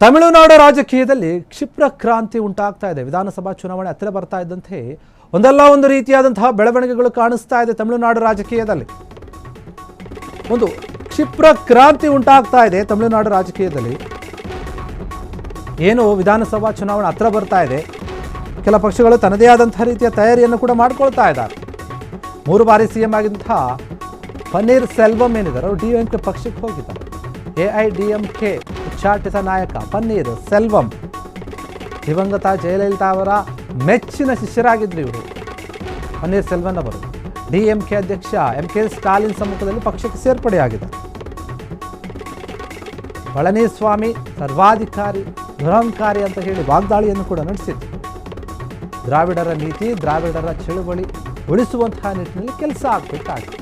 ತಮಿಳುನಾಡು ರಾಜಕೀಯದಲ್ಲಿ ಕ್ಷಿಪ್ರ ಕ್ರಾಂತಿ ಉಂಟಾಗ್ತಾ ಇದೆ. ವಿಧಾನಸಭಾ ಚುನಾವಣೆ ಹತ್ತಿರ ಬರ್ತಾ ಇದ್ದಂತೆ ಒಂದಲ್ಲ ಒಂದು ರೀತಿಯಾದಂತಹ ಬೆಳವಣಿಗೆಗಳು ಕಾಣಿಸ್ತಾ ಇದೆ. ತಮಿಳುನಾಡು ರಾಜಕೀಯದಲ್ಲಿ ಒಂದು ಕ್ಷಿಪ್ರ ಕ್ರಾಂತಿ ಉಂಟಾಗ್ತಾ ಇದೆ. ತಮಿಳುನಾಡು ರಾಜಕೀಯದಲ್ಲಿ ಏನು ವಿಧಾನಸಭಾ ಚುನಾವಣೆ ಹತ್ತಿರ ಬರ್ತಾ ಇದೆ, ಕೆಲ ಪಕ್ಷಗಳು ತನ್ನದೇ ಆದಂತಹ ರೀತಿಯ ತಯಾರಿಯನ್ನು ಕೂಡ ಮಾಡಿಕೊಳ್ತಾ ಇದ್ದಾರೆ. 3 ಬಾರಿ ಸಿಎಂ ಆಗಿದ್ದಂತಹ ಪನ್ನೀರ್ ಸೆಲ್ವಂ ಏನಿದ್ದಾರೆ ಅವರು ಡಿಎಂಕೆ ಪಕ್ಷಕ್ಕೆ ಹೋಗಿದ್ದಾರೆ. ಎಐಡಿಎಂಕೆ ಉಚ್ಚಾಟಿತ ನಾಯಕ ಪನ್ನೀರ್ ಸೆಲ್ವಂ ದಿವಂಗತ ಜಯಲಲಿತಾ ಅವರ ಮೆಚ್ಚಿನ ಶಿಷ್ಯರಾಗಿದ್ದರು ಇವರು. ಪನ್ನೀರ್ ಸೆಲ್ವಂ ಅವರು ಡಿಎಂಕೆ ಅಧ್ಯಕ್ಷ ಎಂಕೆ ಸ್ಟಾಲಿನ್ ಸಮ್ಮುಖದಲ್ಲಿ ಪಕ್ಷಕ್ಕೆ ಸೇರ್ಪಡೆಯಾಗಿದ್ದಾರೆ. ಪಳನಿಸ್ವಾಮಿ ಸರ್ವಾಧಿಕಾರಿ ದುರಹಂಕಾರಿ ಅಂತ ಹೇಳಿ ವಾಗ್ದಾಳಿಯನ್ನು ಕೂಡ ನಡೆಸಿದ್ರು. ದ್ರಾವಿಡರ ನೀತಿ, ದ್ರಾವಿಡರ ಚಳುವಳಿ ಉಳಿಸುವಂತಹ ನಿಟ್ಟಿನಲ್ಲಿ ಕೆಲಸ ಆಗಬೇಕಾಗಿದೆ.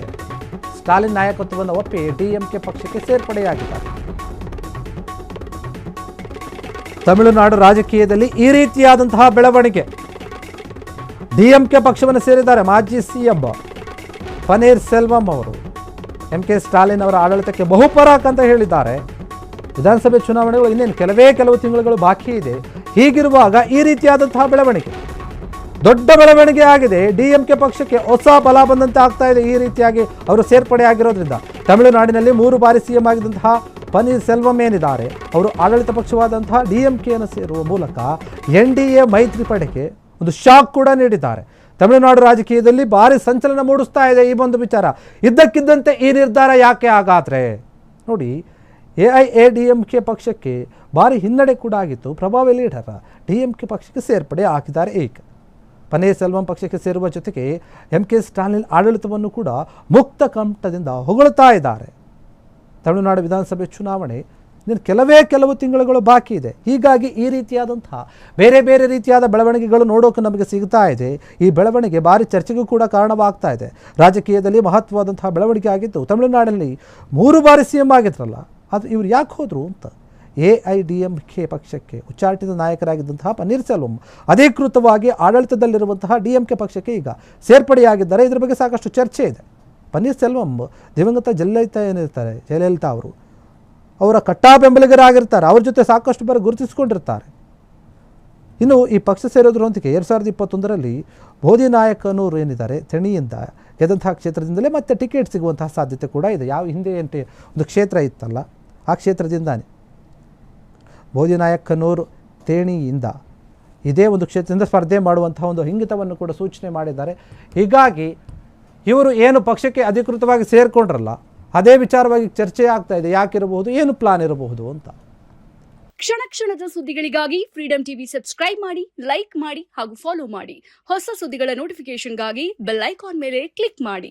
ಸ್ಟಾಲಿನ್ ನಾಯಕತ್ವವನ್ನು ಒಪ್ಪಿ ಡಿಎಂಕೆ ಪಕ್ಷಕ್ಕೆ ಸೇರ್ಪಡೆಯಾಗಿದ್ದಾರೆ. ತಮಿಳುನಾಡು ರಾಜಕೀಯದಲ್ಲಿ ಈ ರೀತಿಯಾದಂತಹ ಬೆಳವಣಿಗೆ. ಡಿಎಂಕೆ ಪಕ್ಷವನ್ನು ಸೇರಿದ್ದಾರೆ ಮಾಜಿ ಸಿಎಂ ಪನ್ನೀರ್ ಸೆಲ್ವಂ ಅವರು. ಎಂಕೆ ಸ್ಟಾಲಿನ್ ಅವರ ಆಡಳಿತಕ್ಕೆ ಬಹುಪರಾಕ್ ಅಂತ ಹೇಳಿದ್ದಾರೆ. ವಿಧಾನಸಭೆ ಚುನಾವಣೆಗಳು ಇನ್ನೇನು ಕೆಲವು ತಿಂಗಳುಗಳು ಬಾಕಿ ಇದೆ. ಹೀಗಿರುವಾಗ ಈ ರೀತಿಯಾದಂತಹ ಬೆಳವಣಿಗೆ ದೊಡ್ಡ ಬೆಳವಣಿಗೆ ಆಗಿದೆ. ಡಿಎಂಕೆ ಪಕ್ಷಕ್ಕೆ ಹೊಸ ಬಲ ಬಂದಂತೆ ಆಗ್ತಾ ಇದೆ. ಈ ರೀತಿಯಾಗಿ ಅವರು ಸೇರ್ಪಡೆ ಆಗಿರೋದ್ರಿಂದ ತಮಿಳುನಾಡಿನಲ್ಲಿ 3 ಬಾರಿ ಸಿಎಂ ಆಗಿದ್ದಂತಹ ಪನ್ನೀರ್ ಸೆಲ್ವಂ ಏನಿದ್ದಾರೆ ಅವರು ಆಡಳಿತ ಪಕ್ಷವಾದಂತಹ ಡಿಎಂಕೆಯನ್ನು ಸೇರುವ ಮೂಲಕ ಎನ್ಡಿಎ ಮೈತ್ರಿ ಪಡೆಗೆ ಒಂದು ಶಾಕ್ ಕೂಡ ನೀಡಿದ್ದಾರೆ. ತಮಿಳುನಾಡು ರಾಜಕೀಯದಲ್ಲಿ ಭಾರಿ ಸಂಚಲನ ಮೂಡಿಸ್ತಾ ಇದೆ ಈ ಒಂದು ವಿಚಾರ. ಇದ್ದಕ್ಕಿದ್ದಂತೆ ಈ ನಿರ್ಧಾರ ಯಾಕೆ ಹಾಗಾದ್ರೆ ನೋಡಿ, ಎಐಎಡಿಎಂಕೆ ಪಕ್ಷಕ್ಕೆ ಭಾರಿ ಹಿನ್ನಡೆ ಕೂಡ ಆಗಿತ್ತು. ಪ್ರಭಾವಿ ಲೀಡರ್ ಡಿಎಂಕೆ ಪಕ್ಷಕ್ಕೆ ಸೇರ್ಪಡೆ ಹಾಕಿದ್ದಾರೆ. ಪನ್ನೀರ್ ಸೆಲ್ವಂ ಪಕ್ಷಕ್ಕೆ ಸೇರುವ ಜೊತೆಗೆ ಎಂಕೆ ಸ್ಟಾಲಿನ್ ಆಡಳಿತವನ್ನು ಕೂಡ ಮುಕ್ತ ಕಂಠದಿಂದ ಹೊಗಳುತ್ತಾ ಇದ್ದಾರೆ. ತಮಿಳುನಾಡು ವಿಧಾನಸಭೆ ಚುನಾವಣೆ ಕೆಲವು ತಿಂಗಳುಗಳು ಬಾಕಿ ಇದೆ. ಹೀಗಾಗಿ ಈ ರೀತಿಯಾದಂತಹ ಬೇರೆ ರೀತಿಯಾದ ಬೆಳವಣಿಗೆಗಳು ನೋಡೋಕೆ ನಮಗೆ ಸಿಗ್ತಾ ಇದೆ. ಈ ಬೆಳವಣಿಗೆ ಭಾರಿ ಚರ್ಚೆಗೂ ಕೂಡ ಕಾರಣವಾಗ್ತಾ ಇದೆ. ರಾಜಕೀಯದಲ್ಲಿ ಮಹತ್ವವಾದಂತಹ ಬೆಳವಣಿಗೆ ಆಗಿತ್ತು. ತಮಿಳುನಾಡಿನಲ್ಲಿ 3 ಬಾರಿ ಸಿಎಂ ಆಗಿದ್ರಲ್ಲ, ಅದು ಇವರು ಯಾಕೆ ಹೋದರು ಅಂತ. ಎಐಡಿಎಂಕೆ ಪಕ್ಷಕ್ಕೆ ಉಚ್ಚಾಟಿತ ನಾಯಕರಾಗಿದ್ದಂತಹ ಪನ್ನೀರ್ ಸೆಲ್ವಂ ಅಧಿಕೃತವಾಗಿ ಆಡಳಿತದಲ್ಲಿರುವಂತಹ ಡಿಎಂಕೆ ಪಕ್ಷಕ್ಕೆ ಈಗ ಸೇರ್ಪಡೆಯಾಗಿದ್ದಾರೆ. ಇದರ ಬಗ್ಗೆ ಸಾಕಷ್ಟು ಚರ್ಚೆ ಇದೆ. ಪನ್ನೀರ್ ಸೆಲ್ವಂ ದಿವಂಗತ ಜಯಲಲಿತಾ ಅವರು ಅವರ ಕಟ್ಟಾ ಬೆಂಬಲಿಗರಾಗಿರ್ತಾರೆ. ಅವ್ರ ಜೊತೆ ಸಾಕಷ್ಟು ಬಾರಿ ಗುರುತಿಸಿಕೊಂಡಿರ್ತಾರೆ. ಇನ್ನು ಈ ಪಕ್ಷ ಸೇರೋದ್ರೊಂದಿಗೆ 2021ರಲ್ಲಿ ಬೋಧಿನಾಯಕನೂರು ಏನಿದ್ದಾರೆ ಥೆಣಿಯಿಂದ ಗೆದ್ದಂತಹ ಕ್ಷೇತ್ರದಿಂದಲೇ ಮತ್ತೆ ಟಿಕೆಟ್ ಸಿಗುವಂತಹ ಸಾಧ್ಯತೆ ಕೂಡ ಇದೆ. ಯಾವ ಹಿಂದೆ ಒಂದು ಕ್ಷೇತ್ರ ಇತ್ತಲ್ಲ, ಆ ಕ್ಷೇತ್ರದಿಂದಾನೆ ಬೋಧಿನಾಯಕನೂರು ತೇಣಿಯಿಂದ ಇದೇ ಒಂದು ಕ್ಷೇತ್ರದಿಂದ ಸ್ಪರ್ಧೆ ಮಾಡುವಂತಹ ಒಂದು ಇಂಗಿತವನ್ನು ಕೂಡ ಸೂಚನೆ ಮಾಡಿದ್ದಾರೆ. ಹೀಗಾಗಿ ಇವರು ಏನು ಪಕ್ಷಕ್ಕೆ ಅಧಿಕೃತವಾಗಿ ಸೇರಿಕೊಂಡ್ರಲ್ಲ, ಅದೇ ವಿಚಾರವಾಗಿ ಚರ್ಚೆ ಆಗ್ತಾ ಇದೆ. ಯಾಕಿರಬಹುದು, ಏನು ಪ್ಲಾನ್ ಇರಬಹುದು ಅಂತ. ಕ್ಷಣದ ಸುದ್ದಿಗಳಿಗಾಗಿ ಫ್ರೀಡಂ ಟಿವಿ ಸಬ್ಸ್ಕ್ರೈಬ್ ಮಾಡಿ, ಲೈಕ್ ಮಾಡಿ ಹಾಗೂ ಫಾಲೋ ಮಾಡಿ. ಹೊಸ ಸುದ್ದಿಗಳ ನೋಟಿಫಿಕೇಶನ್ಗಾಗಿ ಬೆಲ್ ಐಕಾನ್ ಮೇಲೆ ಕ್ಲಿಕ್ ಮಾಡಿ.